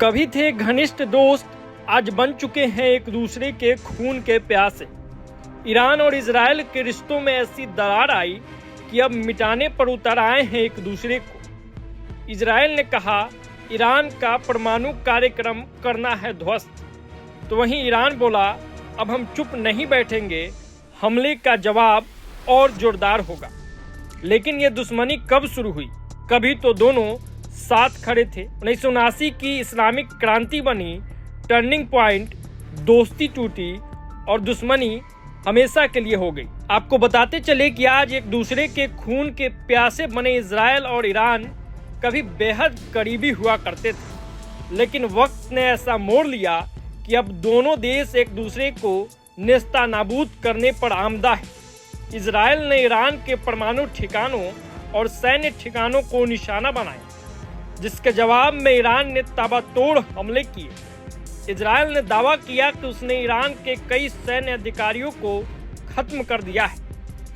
कभी थे घनिष्ठ दोस्त, आज बन चुके हैं एक दूसरे के खून के प्यासे। ईरान और इजराइल के रिश्तों में ऐसी दरार आई कि अब मिटाने पर उतर आए हैं एक दूसरे को। इजराइल ने कहा ईरान का परमाणु कार्यक्रम करना है ध्वस्त, तो वहीं ईरान बोला अब हम चुप नहीं बैठेंगे, हमले का जवाब और जोरदार होगा। लेकिन ये दुश्मनी कब शुरू हुई? कभी तो दोनों साथ खड़े थे। 1979 की इस्लामिक क्रांति बनी टर्निंग पॉइंट, दोस्ती टूटी और दुश्मनी हमेशा के लिए हो गई। आपको बताते चले कि आज एक दूसरे के खून के प्यासे बने इजराइल और ईरान कभी बेहद करीबी हुआ करते थे, लेकिन वक्त ने ऐसा मोड़ लिया कि अब दोनों देश एक दूसरे को नेस्तनाबूद करने पर आमदा है। इजराइल ने ईरान के परमाणु ठिकानों और सैन्य ठिकानों को निशाना बनाया, जिसके जवाब में ईरान ने ताबड़तोड़ हमले किए। इजराइल ने दावा किया कि उसने ईरान के कई सैन्य अधिकारियों को खत्म कर दिया है।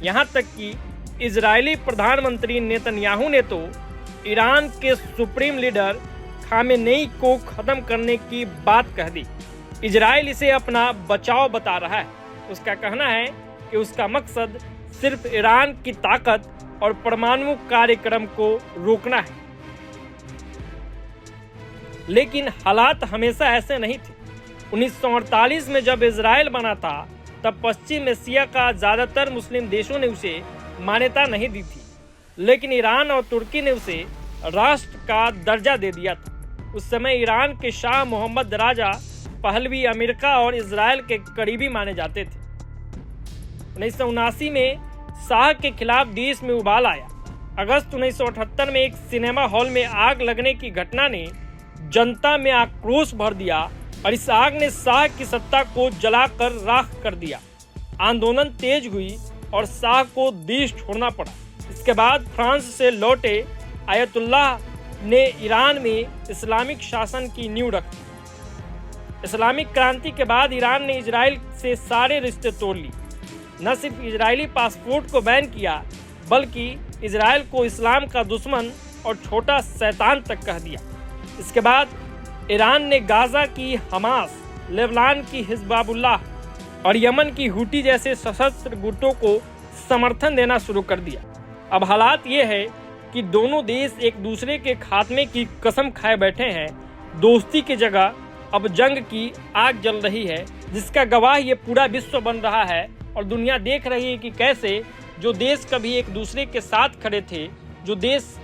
यहाँ तक कि इजरायली प्रधानमंत्री नेतन्याहू ने तो ईरान के सुप्रीम लीडर खामेनेई को खत्म करने की बात कह दी। इजराइल इसे अपना बचाव बता रहा है। उसका कहना है कि उसका मकसद सिर्फ ईरान की ताकत और परमाणु कार्यक्रम को रोकना है। लेकिन हालात हमेशा ऐसे नहीं थे। 1948 में जब इजराइल बना था, तब पश्चिम एशिया का ज़्यादातर मुस्लिम देशों ने उसे मान्यता नहीं दी थी, लेकिन ईरान और तुर्की ने उसे राष्ट्र का दर्जा दे दिया था। उस समय ईरान के शाह मोहम्मद राजा पहलवी अमेरिका और इजराइल के करीबी माने जाते थे। 1979 में शाह के खिलाफ देश में उबाल आया। अगस्त 1978 में एक सिनेमा हॉल में आग लगने की घटना ने जनता में आक्रोश भर दिया और इस आग ने शाह की सत्ता को जलाकर राख कर दिया। आंदोलन तेज हुई और शाह को देश छोड़ना पड़ा। इसके बाद फ्रांस से लौटे आयतुल्लाह ने ईरान में इस्लामिक शासन की नींव रखी। इस्लामिक क्रांति के बाद ईरान ने इजराइल से सारे रिश्ते तोड़ लिए। न सिर्फ इजरायली पासपोर्ट को बैन किया, बल्कि इजराइल को इस्लाम का दुश्मन और छोटा शैतान तक कह दिया। इसके बाद ईरान ने गाजा की हमास, लेबनान की हिजबुल्लाह और यमन की हुटी जैसे सशस्त्र गुटों को समर्थन देना शुरू कर दिया। अब हालात ये है कि दोनों देश एक दूसरे के खात्मे की कसम खाए बैठे हैं। दोस्ती की जगह अब जंग की आग जल रही है, जिसका गवाह ये पूरा विश्व बन रहा है और दुनिया देख रही है कि कैसे जो देश कभी एक दूसरे के साथ खड़े थे, जो देश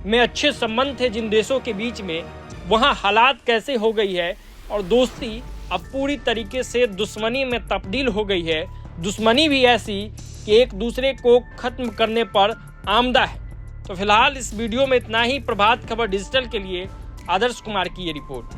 में अच्छे संबंध थे जिन देशों के बीच में, वहाँ हालात कैसे हो गई है और दोस्ती अब पूरी तरीके से दुश्मनी में तब्दील हो गई है। दुश्मनी भी ऐसी कि एक दूसरे को खत्म करने पर आमदा है। तो फिलहाल इस वीडियो में इतना ही। प्रभात खबर डिजिटल के लिए आदर्श कुमार की ये रिपोर्ट।